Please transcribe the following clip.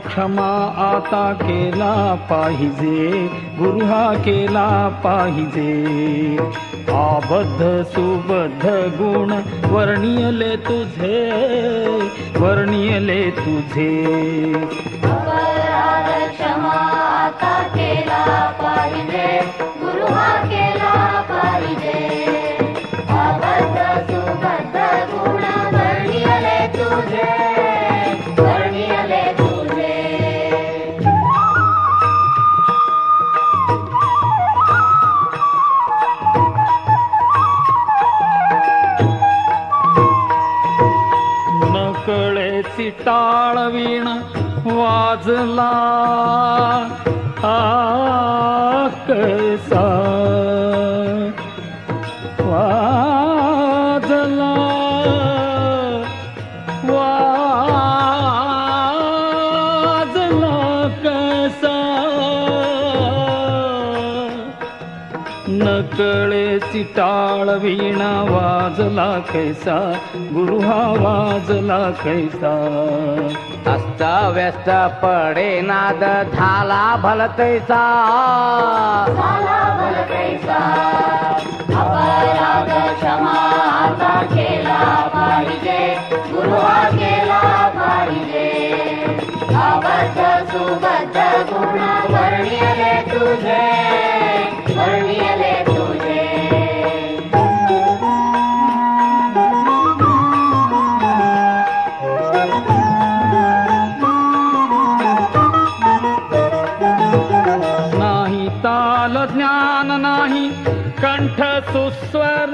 क्षमा आता केला पाहिजे, गुरु हा केला पाहिजे. आबद्ध सुबद्ध गुण वर्णियले तुझे, वर्णियले तुझे. अपराध क्षमा आता केला पाहिजे, गुरु हा केला पाहिजे. अबद्ध सुबद्ध गुण वर्णियले तुझे, वर्णियले तुझे. नकळेची टाळवीण वाजला कसा वाजला, वाजला कसा. नकळेची टाळवीण वाजला कैसा, गुरु हा वाजला कैसा. अस्त व्यस्त पडे नाद झाला भलतैसा, झाला भलतैसा. अपराध क्षमा आता केला पाहिजे, गुरु हा केला पाहिजे. अबद्ध सुबद्ध गुण वर्णियले तुझे, वर्णियले तुझे. नाही ताल ज्ञान नाही कंठ सुस्वर,